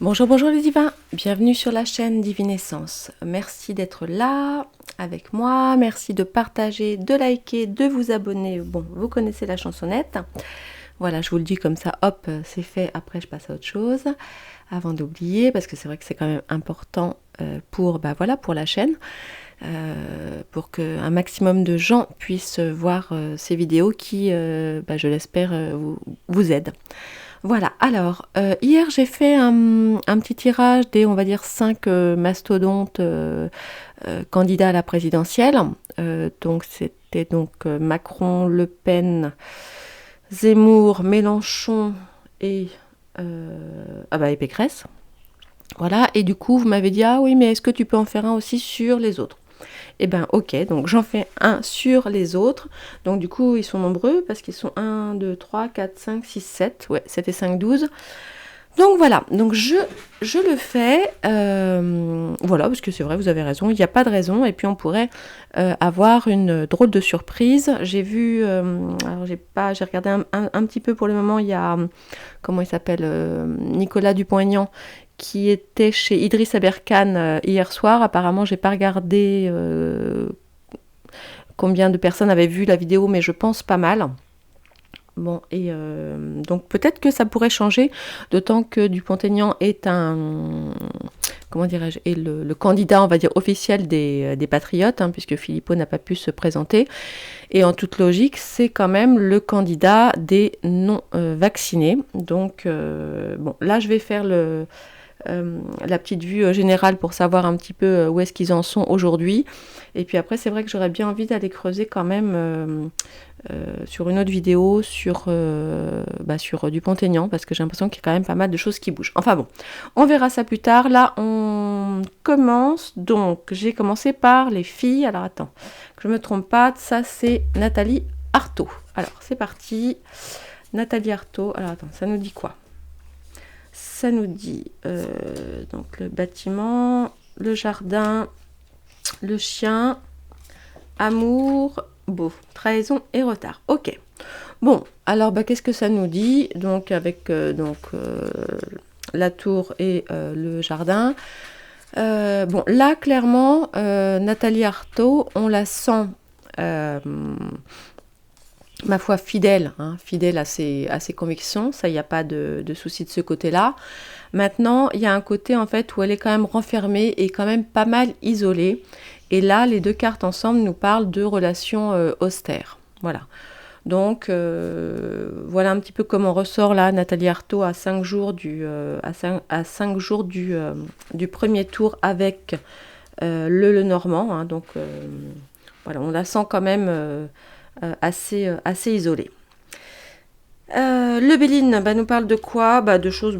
Bonjour, bonjour les divins, bienvenue sur la chaîne Divinescence. Merci d'être là avec moi, merci de partager, de liker, de vous abonner. Bon, vous connaissez la chansonnette. Voilà, je vous le dis comme ça, hop, c'est fait, après je passe à autre chose. Avant d'oublier, parce que c'est vrai que c'est quand même important pour la chaîne, pour qu'un maximum de gens puissent voir ces vidéos qui, je l'espère, vous aident. Voilà, alors, hier j'ai fait un petit tirage des, on va dire, 5 mastodontes candidats à la présidentielle. Donc c'était Macron, Le Pen, Zemmour, Mélenchon et Pécresse. Voilà, et du coup vous m'avez dit, ah oui, mais est-ce que tu peux en faire un aussi sur les autres? Eh ben ok, donc j'en fais un sur les autres. Donc du coup, ils sont nombreux parce qu'ils sont 1, 2, 3, 4, 5, 6, 7. Ouais, 7 et 5, 12. Donc voilà, donc je le fais. Voilà, parce que c'est vrai, vous avez raison, il n'y a pas de raison. Et puis on pourrait avoir une drôle de surprise. J'ai vu, alors j'ai regardé un petit peu pour le moment, il y a, comment il s'appelle, Nicolas Dupont-Aignan, qui était chez Idriss Aberkane hier soir. Apparemment, j'ai pas regardé combien de personnes avaient vu la vidéo, mais je pense pas mal. Bon, et donc peut-être que ça pourrait changer, d'autant que Dupont-Aignan est est le candidat, on va dire, officiel des Patriotes, puisque Philippot n'a pas pu se présenter. Et en toute logique, c'est quand même le candidat des non-vaccinés. Donc, là, je vais faire la petite vue générale pour savoir un petit peu où est-ce qu'ils en sont aujourd'hui. Et puis après, c'est vrai que j'aurais bien envie d'aller creuser quand même sur une autre vidéo sur Dupont-Aignan, parce que j'ai l'impression qu'il y a quand même pas mal de choses qui bougent. Enfin bon, on verra ça plus tard. Là, on commence. Donc, j'ai commencé par les filles. Alors attends, que je me trompe pas, ça c'est Nathalie Arthaud. Alors, c'est parti. Nathalie Arthaud. Alors attends, ça nous dit quoi? Ça nous dit donc le bâtiment, le jardin, le chien, amour, beau, trahison et retard. Ok. Bon, alors qu'est-ce que ça nous dit? Donc avec la tour et le jardin. Là clairement, Nathalie Arthaud, on la sent ma foi fidèle à ses convictions, ça, il n'y a pas de souci de ce côté-là. Maintenant, il y a un côté en fait où elle est quand même renfermée et quand même pas mal isolée. Et là, les deux cartes ensemble nous parlent de relations austères. Voilà. Donc, voilà un petit peu comment ressort là Nathalie Arthaud à 5 jours du premier tour avec le Lenormand. Donc, voilà, on la sent quand même assez isolée. Le Béline nous parle de quoi? De choses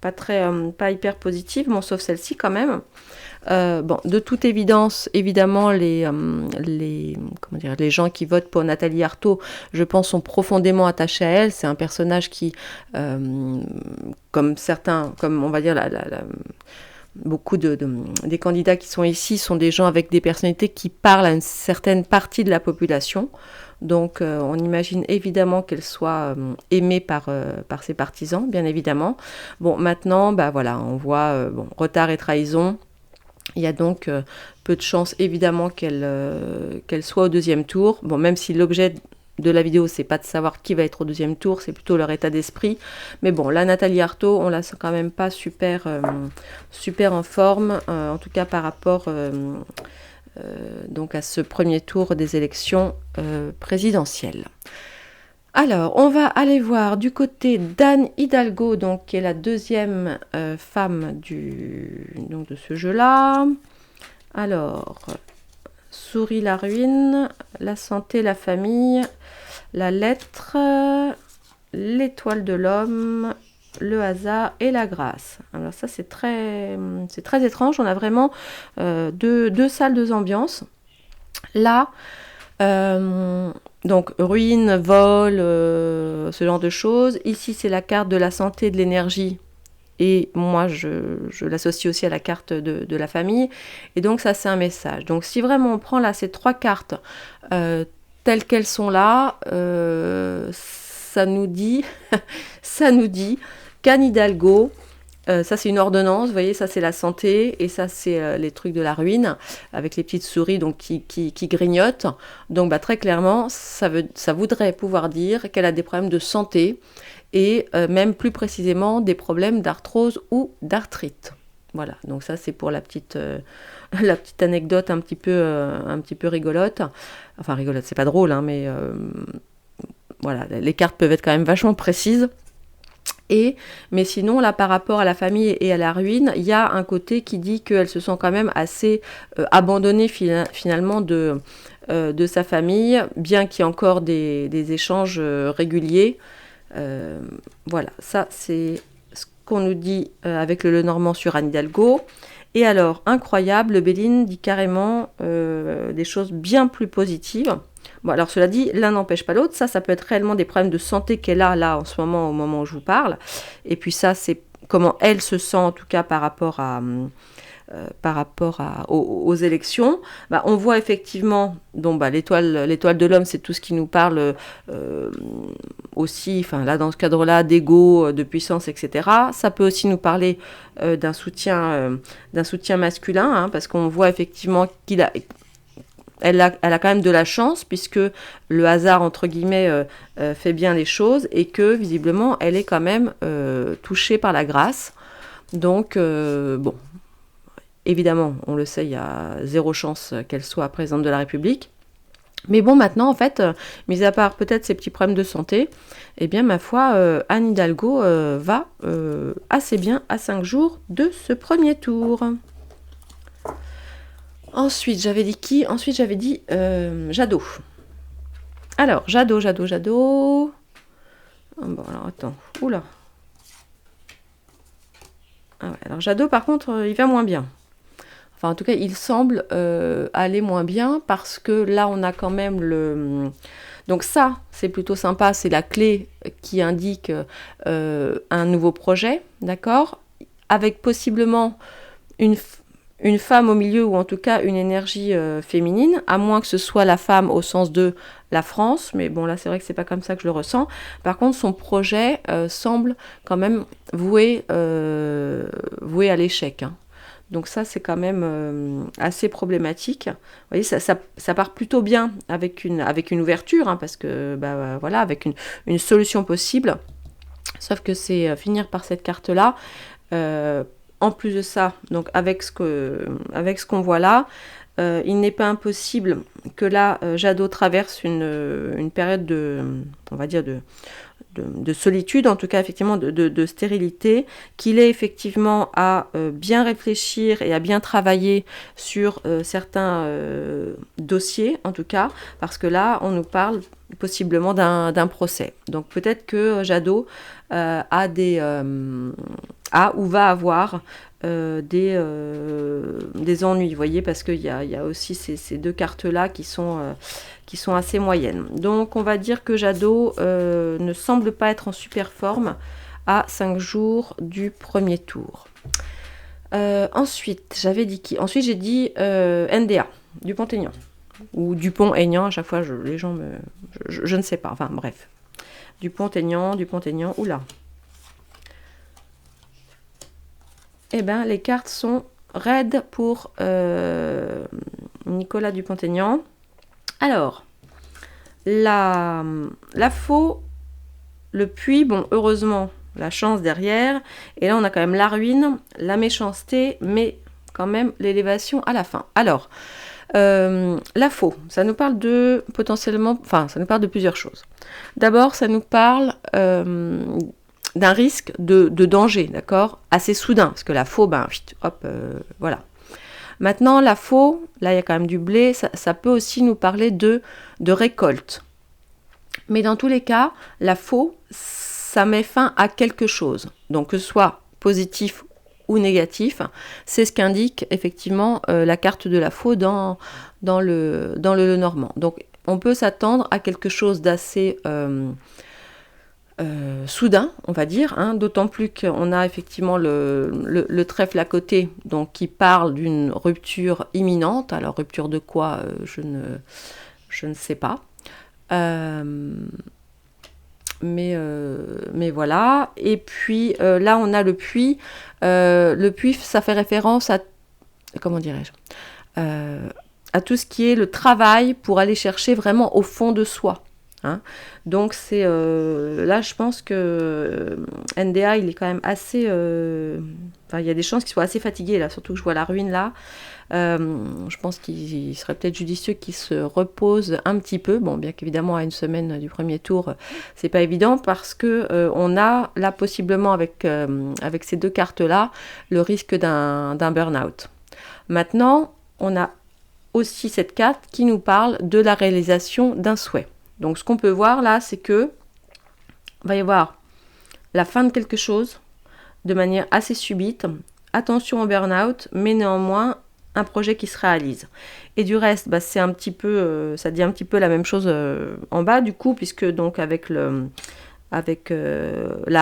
pas hyper positives, bon, sauf celle-ci quand même. De toute évidence, évidemment, les gens qui votent pour Nathalie Arthaud, je pense, sont profondément attachés à elle. C'est un personnage qui, comme on va dire, beaucoup des candidats qui sont ici sont des gens avec des personnalités qui parlent à une certaine partie de la population. Donc on imagine évidemment qu'elle soit aimée par ses partisans, bien évidemment. Bon, maintenant, on voit retard et trahison. Il y a donc peu de chances évidemment qu'elle soit au deuxième tour. Bon, même si l'objet de la vidéo, c'est pas de savoir qui va être au deuxième tour, c'est plutôt leur état d'esprit. Mais bon, là, Nathalie Arthaud, on la sent quand même pas super en forme, en tout cas par rapport à ce premier tour des élections présidentielles. Alors, on va aller voir du côté d'Anne Hidalgo, donc, qui est la deuxième femme de ce jeu-là. Alors, souris la ruine, la santé, la famille, la lettre, l'étoile de l'homme, le hasard et la grâce. Alors ça, c'est très étrange. On a vraiment deux salles, deux ambiances. Là, donc ruine, vol, ce genre de choses. Ici, c'est la carte de la santé, de l'énergie. Et moi, je l'associe aussi à la carte de la famille. Et donc, ça, c'est un message. Donc, si vraiment on prend là ces trois cartes telles qu'elles sont là, ça nous dit qu'Anne Hidalgo Ça, c'est une ordonnance, vous voyez, ça, c'est la santé, et ça, c'est les trucs de la ruine, avec les petites souris donc, qui grignotent. Donc, très clairement, ça voudrait pouvoir dire qu'elle a des problèmes de santé, et même plus précisément des problèmes d'arthrose ou d'arthrite. Voilà, donc ça, c'est pour la petite anecdote un petit peu rigolote. Enfin, rigolote, c'est pas drôle, hein, mais voilà, les cartes peuvent être quand même vachement précises. Mais sinon, là, par rapport à la famille et à la ruine, il y a un côté qui dit qu'elle se sent quand même assez abandonnée finalement de sa famille, bien qu'il y ait encore des échanges réguliers. Voilà, ça c'est ce qu'on nous dit avec le Lenormand sur Anne Hidalgo. Et alors, incroyable, le Béline dit carrément des choses bien plus positives. Bon, alors cela dit, l'un n'empêche pas l'autre. Ça peut être réellement des problèmes de santé qu'elle a là en ce moment, au moment où je vous parle. Et puis ça, c'est comment elle se sent en tout cas par rapport aux élections. On voit effectivement, l'étoile de l'homme, c'est tout ce qui nous parle aussi, là dans ce cadre-là, d'ego, de puissance, etc. Ça peut aussi nous parler d'un soutien masculin, hein, parce qu'on voit effectivement elle a quand même de la chance, puisque le hasard, entre guillemets, fait bien les choses, et que, visiblement, elle est quand même touchée par la grâce. Donc, bon, évidemment, on le sait, il y a zéro chance qu'elle soit présidente de la République. Mais bon, maintenant, en fait, mis à part peut-être ces petits problèmes de santé, eh bien, ma foi, Anne Hidalgo va assez bien à 5 jours de ce premier tour. Ensuite, j'avais dit qui ? Ensuite, j'avais dit Jadot. Alors, Jadot. Bon, alors, attends. Oula. Ah ouais, alors, Jadot, par contre, il va moins bien. Enfin, en tout cas, il semble aller moins bien, parce que là, on a quand même le... Donc ça, c'est plutôt sympa, c'est la clé qui indique un nouveau projet, d'accord ? Avec possiblement une femme au milieu, ou en tout cas une énergie féminine, à moins que ce soit la femme au sens de la France, mais bon, là, c'est vrai que c'est pas comme ça que je le ressens. Par contre, son projet semble quand même voué à l'échec, hein. Donc ça, c'est quand même assez problématique. Vous voyez, ça part plutôt bien avec une ouverture, hein, parce que, voilà, avec une solution possible. Sauf que c'est finir par cette carte-là. En plus de ça, donc avec ce qu'on voit là, il n'est pas impossible que là, Jadot traverse une période on va dire, de solitude, en tout cas effectivement de stérilité, qu'il est effectivement à bien réfléchir et à bien travailler sur certains dossiers, en tout cas, parce que là, on nous parle possiblement d'un procès. Donc peut-être que Jadot a ou va avoir des ennuis, vous voyez, parce qu'il y a aussi ces deux cartes-là qui sont assez moyennes. Donc on va dire que Jadot ne semble pas être en super forme à 5 jours du premier tour. Ensuite, j'avais dit qui ? Ensuite, j'ai dit NDA, Dupont-Aignan. Ou Dupont-Aignan, à chaque fois, les gens je ne sais pas, enfin bref. Dupont-Aignan, oula. Eh bien, les cartes sont raides pour Nicolas Dupont-Aignan. Alors, la faux, le puits, bon, heureusement, la chance derrière. Et là, on a quand même la ruine, la méchanceté, mais quand même l'élévation à la fin. Alors, la faux, ça nous parle de plusieurs choses. D'abord, ça nous parle d'un risque de danger, d'accord, assez soudain, parce que la faux, voilà. Maintenant, la faux, là il y a quand même du blé, ça peut aussi nous parler de récolte. Mais dans tous les cas, la faux, ça met fin à quelque chose. Donc que ce soit positif ou négatif, c'est ce qu'indique effectivement la carte de la faux dans le Lenormand. Donc on peut s'attendre à quelque chose d'assez soudain, on va dire, hein, d'autant plus qu'on a effectivement le trèfle à côté, donc qui parle d'une rupture imminente. Alors rupture de quoi, je ne sais pas. mais voilà. Et puis là, on a le puits. Le puits, ça fait référence à, comment dirais-je, à tout ce qui est le travail pour aller chercher vraiment au fond de soi. Hein. Donc c'est là, je pense que NDA, il est quand même assez... il y a des chances qu'il soit assez fatigué, là, surtout que je vois la ruine là. Je pense qu'il serait peut-être judicieux qu'il se repose un petit peu. Bon, bien qu'évidemment, à une semaine du premier tour, c'est pas évident parce que on a là possiblement avec ces deux cartes-là le risque d'un burn-out. Maintenant, on a aussi cette carte qui nous parle de la réalisation d'un souhait. Donc, ce qu'on peut voir là, c'est que va y avoir la fin de quelque chose de manière assez subite. Attention au burn-out, mais néanmoins un projet qui se réalise. Et du reste, c'est un petit peu, ça dit un petit peu la même chose en bas du coup, puisque donc avec la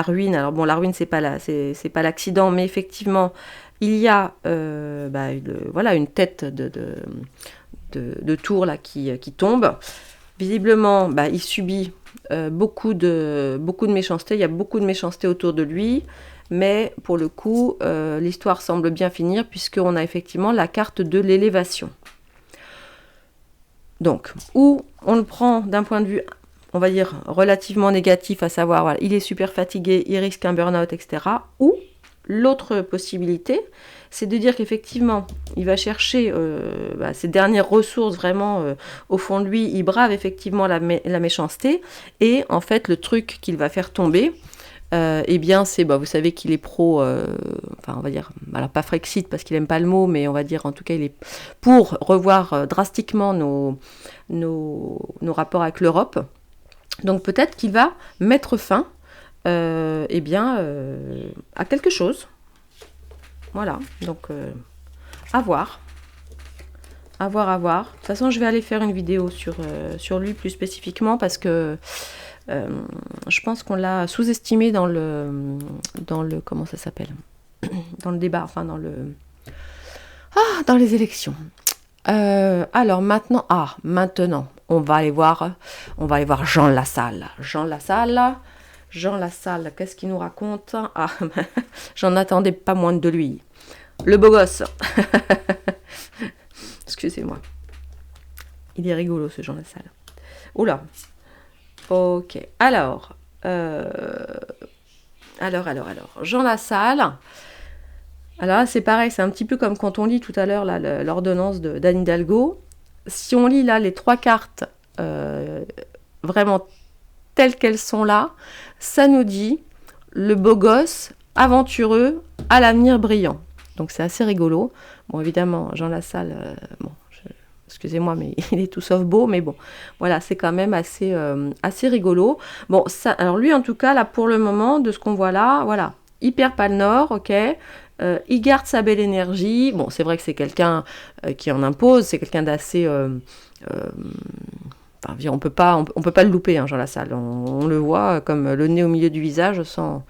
ruine. Alors bon, la ruine c'est pas l'accident, mais effectivement il y a une tête de tour là qui tombe. Visiblement, il subit beaucoup de méchanceté. Il y a beaucoup de méchanceté autour de lui. Mais pour le coup, l'histoire semble bien finir puisqu'on a effectivement la carte de l'élévation. Donc, où on le prend d'un point de vue, on va dire, relativement négatif, à savoir, voilà, il est super fatigué, il risque un burn-out, etc. Ou l'autre possibilité, c'est de dire qu'effectivement, il va chercher ses dernières ressources vraiment au fond de lui, il brave effectivement la méchanceté, et en fait, le truc qu'il va faire tomber, c'est, vous savez qu'il est pro, on va dire, alors pas Frexit parce qu'il aime pas le mot, mais on va dire en tout cas il est pour revoir drastiquement nos rapports avec l'Europe. Donc peut-être qu'il va mettre fin, à quelque chose. Voilà, donc à voir. À voir. De toute façon, je vais aller faire une vidéo sur lui plus spécifiquement parce que je pense qu'on l'a sous-estimé dans le comment ça s'appelle, dans le débat, dans les élections. Alors maintenant, on va aller voir Jean Lassalle. Jean Lassalle, qu'est-ce qu'il nous raconte? J'en attendais pas moins de lui. Le beau gosse. Excusez-moi. Il est rigolo ce Jean Lassalle. Oula. Ok, alors, Jean Lassalle. Alors là, c'est pareil, c'est un petit peu comme quand on lit tout à l'heure l'ordonnance d'Anne Hidalgo. Si on lit là les trois cartes vraiment telles qu'elles sont là, ça nous dit le beau gosse, aventureux, à l'avenir brillant. Donc c'est assez rigolo. Bon, évidemment, Jean Lassalle, excusez-moi, mais il est tout sauf beau, mais bon, voilà, c'est quand même assez rigolo. Bon, ça, alors lui, en tout cas, là, pour le moment, de ce qu'on voit là, voilà, hyper pâle nord, ok, il garde sa belle énergie. Bon, c'est vrai que c'est quelqu'un qui en impose, c'est quelqu'un d'assez... on peut pas le louper, hein, Jean Lassalle. On le voit comme le nez au milieu du visage, sans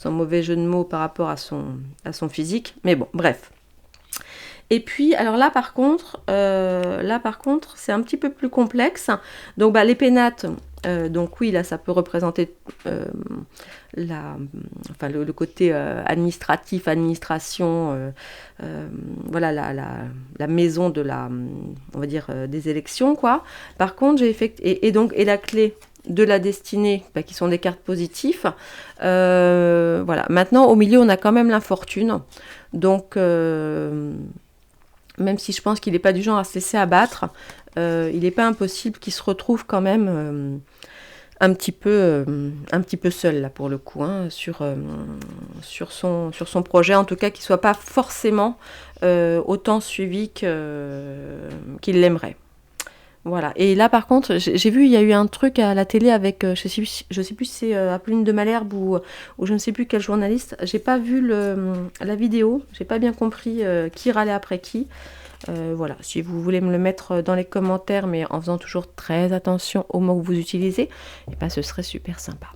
mauvais jeu de mots par rapport à son physique. Mais bon, bref. Et puis, alors là par contre, c'est un petit peu plus complexe. Donc, les pénates, donc oui, là, ça peut représenter le côté administratif, administration, voilà, la maison de on va dire, des élections, quoi. Par contre, et la clé de la destinée, qui sont des cartes positives. Voilà. Maintenant, au milieu, on a quand même l'infortune. Donc... même si je pense qu'il n'est pas du genre à se laisser abattre, il n'est pas impossible qu'il se retrouve quand même un petit peu seul là pour le coup, hein, sur son projet, en tout cas qu'il ne soit pas forcément autant suivi qu'il l'aimerait. Voilà. Et là par contre, j'ai vu, il y a eu un truc à la télé avec, je sais plus si c'est Apolline de Malherbe ou je ne sais plus quel journaliste. J'ai pas vu la vidéo, j'ai pas bien compris qui râlait après qui. Voilà, si vous voulez me le mettre dans les commentaires, mais en faisant toujours très attention aux mots que vous utilisez, ce serait super sympa.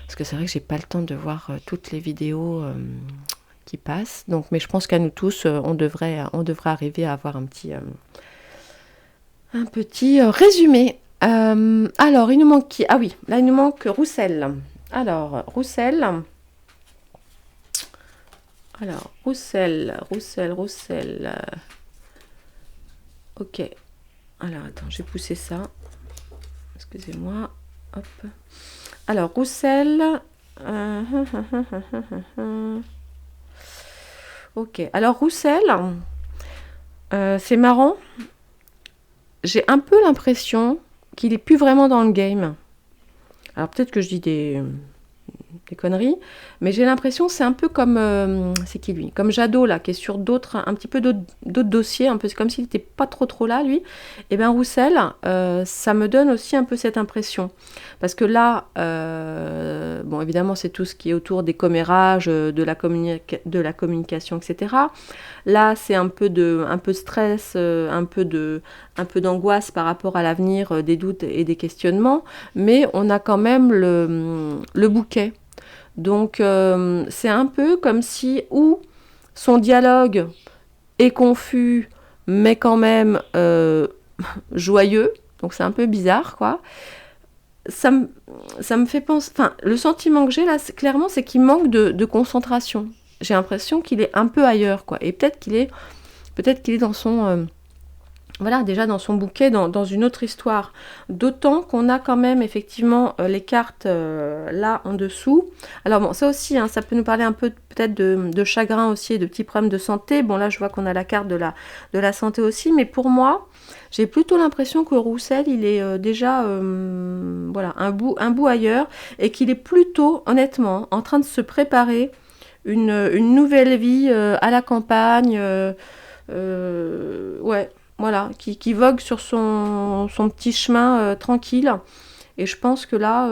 Parce que c'est vrai que j'ai pas le temps de voir toutes les vidéos qui passent. Donc, mais je pense qu'à nous tous, on devrait arriver à avoir un petit résumé. Alors, il nous manque qui? Ah oui, là, il nous manque Roussel. Alors, Roussel. Alors, Roussel. Ok. Alors, attends, j'ai poussé ça. Excusez-moi. Hop. Alors, Roussel. Ok. Alors, Roussel, c'est marrant. J'ai un peu l'impression qu'il est plus vraiment dans le game. Alors, peut-être que je dis des conneries, mais j'ai l'impression que c'est un peu comme c'est qui lui, comme Jadot là, qui est sur un petit peu d'autres dossiers, un peu c'est comme s'il n'était pas trop là lui. Et bien Roussel, ça me donne aussi un peu cette impression, parce que là, bon évidemment c'est tout ce qui est autour des commérages, de la communication, etc. Là c'est un peu de stress, un peu d'angoisse par rapport à l'avenir, des doutes et des questionnements, mais on a quand même le bouquet. Donc c'est un peu comme si ou son dialogue est confus mais quand même joyeux, donc c'est un peu bizarre quoi. Ça me fait penser, enfin le sentiment que j'ai là clairement c'est qu'il manque de concentration. J'ai l'impression qu'il est un peu ailleurs quoi, et peut-être qu'il est dans son voilà, déjà dans son bouquet, dans une autre histoire. D'autant qu'on a quand même effectivement les cartes là en dessous. Alors bon, ça aussi, hein, ça peut nous parler un peu peut-être de chagrin aussi et de petits problèmes de santé. Bon là, je vois qu'on a la carte de la santé aussi, mais pour moi, j'ai plutôt l'impression que Roussel, il est déjà voilà, un bout ailleurs, et qu'il est plutôt, honnêtement, en train de se préparer une nouvelle vie à la campagne. Ouais. Voilà, qui vogue sur son petit chemin tranquille. Et je pense que là,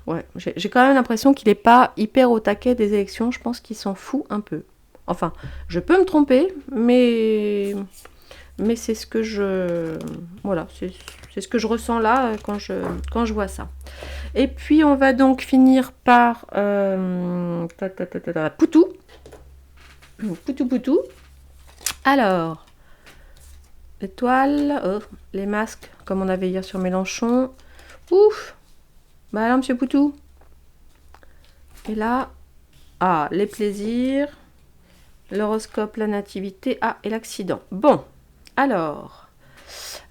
ouais, j'ai quand même l'impression qu'il n'est pas hyper au taquet des élections. Je pense qu'il s'en fout un peu. Enfin, je peux me tromper, mais c'est ce que je... Voilà, c'est ce que je ressens là quand je vois ça. Et puis, on va donc finir par... Poutou. Poutou. Alors... L'étoile, les masques, comme on avait hier sur Mélenchon. Ouf. Bah alors, monsieur Poutou. Et là, les plaisirs, l'horoscope, la nativité, et l'accident. Bon, alors.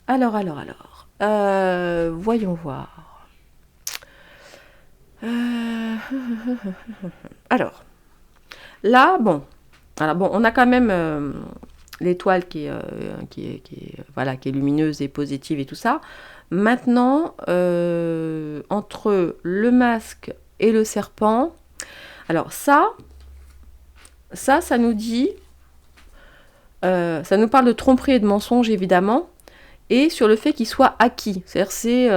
Voyons voir. Alors, là, bon. Alors bon, on a quand même... l'étoile qui est lumineuse et positive et tout ça. Maintenant, entre le masque et le serpent, alors ça nous dit, ça nous parle de tromperie et de mensonge évidemment, et sur le fait qu'il soit acquis. C'est-à-dire c'est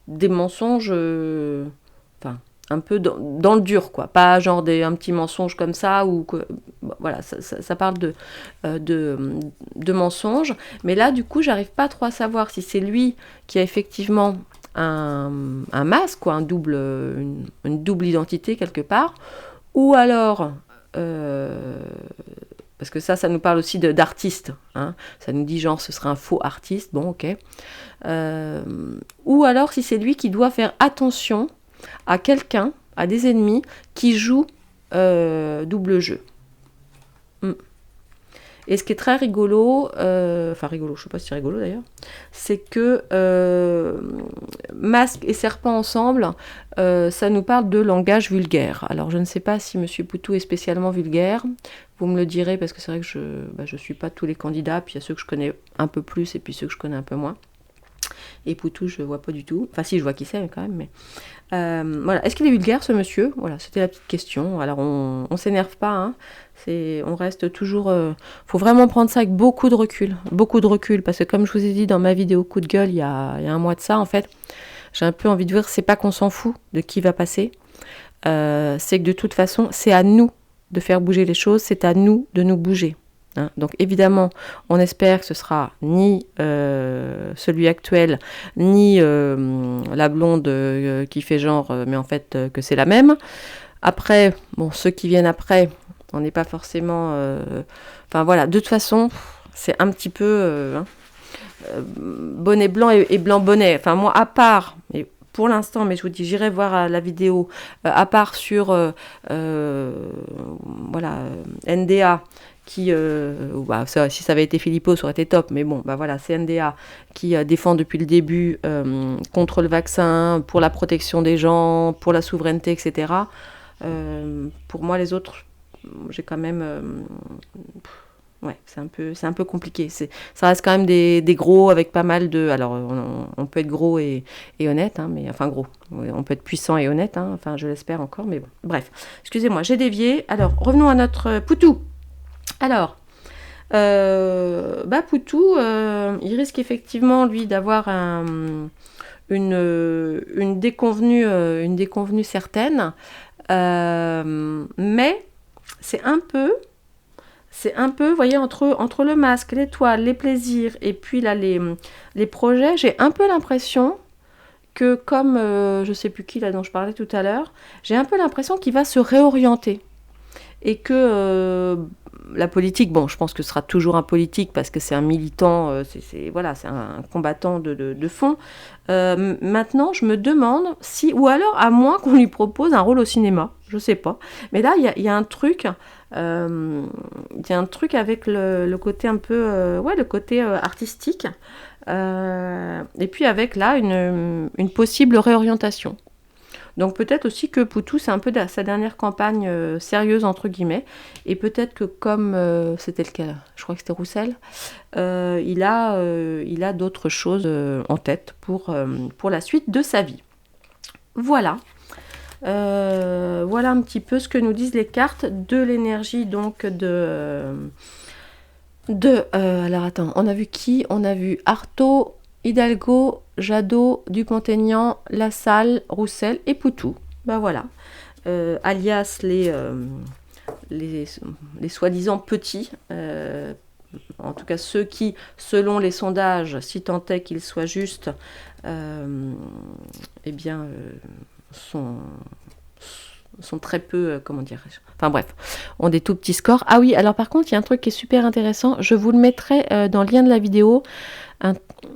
des mensonges, un peu dans le dur, quoi. Pas genre un petit mensonge comme ça, ou voilà, ça parle de mensonges. Mais là, du coup, j'arrive pas trop à savoir si c'est lui qui a effectivement un masque, quoi, une double identité quelque part, ou alors... parce que ça nous parle aussi d'artiste, hein. Ça nous dit genre ce serait un faux artiste, bon ok. Ou alors si c'est lui qui doit faire attention à quelqu'un, à des ennemis qui jouent double jeu. Et ce qui est très rigolo, rigolo, je sais pas si c'est rigolo d'ailleurs, c'est que masque et serpent ensemble, ça nous parle de langage vulgaire. Alors je ne sais pas si Monsieur Poutou est spécialement vulgaire, vous me le direz, parce que c'est vrai que je suis pas tous les candidats, puis il y a ceux que je connais un peu plus et puis ceux que je connais un peu moins. Et Poutou, je vois pas du tout. Enfin, si, je vois qui c'est quand même, mais... voilà. Est-ce qu'il est vulgaire, ce monsieur? Voilà, c'était la petite question. Alors, on s'énerve pas, hein. On reste toujours... faut vraiment prendre ça avec beaucoup de recul. Beaucoup de recul, parce que comme je vous ai dit dans ma vidéo coup de gueule, il y a un mois de ça, en fait, j'ai un peu envie de dire, c'est pas qu'on s'en fout de qui va passer. C'est que de toute façon, c'est à nous de faire bouger les choses, c'est à nous de nous bouger. Hein. Donc évidemment, on espère que ce sera ni celui actuel, ni la blonde qui fait genre, mais en fait que c'est la même. Après, bon, ceux qui viennent après, on n'est pas forcément... Enfin voilà, de toute façon, c'est un petit peu... bonnet blanc et blanc bonnet. Enfin, moi, à part, et pour l'instant, mais je vous dis, j'irai voir la vidéo, à part sur voilà, NDA, qui, bah, ça, si ça avait été Philippot, ça aurait été top, mais bon, bah voilà, c'est NDA qui défend depuis le début contre le vaccin, pour la protection des gens, pour la souveraineté, etc. Pour moi, les autres, j'ai quand même... ouais, c'est un peu compliqué. Ça reste quand même des gros avec pas mal de... Alors, on peut être gros et honnête, hein, mais enfin gros. On peut être puissant et honnête, hein, enfin je l'espère encore, mais bon. Bref, excusez-moi, j'ai dévié. Alors, revenons à notre Poutou. Alors, Poutou, il risque effectivement, lui, d'avoir une déconvenue certaine, mais c'est un peu, vous voyez, entre le masque, l'étoile, les plaisirs, et puis là, les projets, j'ai un peu l'impression que, comme, je sais plus qui, là, dont je parlais tout à l'heure, j'ai un peu l'impression qu'il va se réorienter. Et que la politique, bon, je pense que ce sera toujours un politique parce que c'est un militant, voilà, c'est un combattant de fond. Maintenant, je me demande si, ou alors à moins qu'on lui propose un rôle au cinéma, je sais pas. Mais là, il y a un truc, avec le côté un peu, le côté artistique, et puis avec là une possible réorientation. Donc peut-être aussi que Poutou, c'est un peu sa dernière campagne sérieuse, entre guillemets. Et peut-être que comme c'était lequel, je crois que c'était Roussel, il a d'autres choses en tête pour la suite de sa vie. Voilà. Voilà un petit peu ce que nous disent les cartes de l'énergie donc alors attends, on a vu qui? On a vu Artaud, Hidalgo, Jadot, Dupont-Aignan, Lassalle, Roussel et Poutou. Ben voilà. Alias les soi-disant petits. En tout cas, ceux qui, selon les sondages, si tant est qu'ils soient justes, sont très peu, comment dirais-je, enfin bref, ont des tout petits scores. Ah oui, alors par contre, il y a un truc qui est super intéressant, je vous le mettrai dans le lien de la vidéo.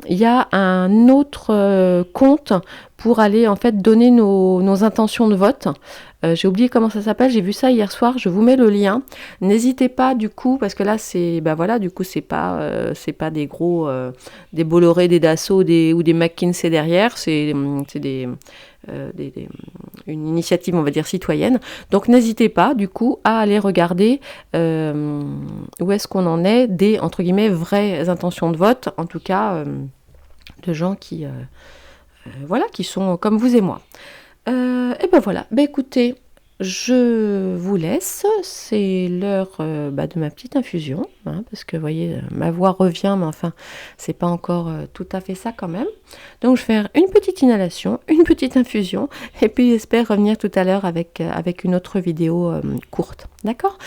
Il y a un autre compte pour aller en fait donner nos intentions de vote. J'ai oublié comment ça s'appelle, j'ai vu ça hier soir, je vous mets le lien. N'hésitez pas du coup, parce que là c'est, du coup c'est pas des gros, des Bolloré, des Dassault ou des McKinsey derrière, c'est une initiative, on va dire, citoyenne. Donc n'hésitez pas du coup à aller regarder où est-ce qu'on en est des, entre guillemets, vraies intentions de vote, en tout cas de gens qui sont comme vous et moi. Et ben voilà, écoutez, je vous laisse, c'est l'heure de ma petite infusion, hein, parce que vous voyez, ma voix revient, mais enfin, c'est pas encore tout à fait ça quand même. Donc je vais faire une petite inhalation, une petite infusion, et puis j'espère revenir tout à l'heure avec une autre vidéo courte, d'accord?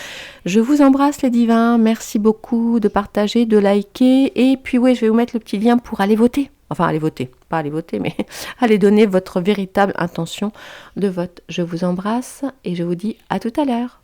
Je vous embrasse les divins, merci beaucoup de partager, de liker, et puis oui, je vais vous mettre le petit lien pour aller voter. Enfin, allez voter, pas aller voter, mais allez donner votre véritable intention de vote. Je vous embrasse et je vous dis à tout à l'heure.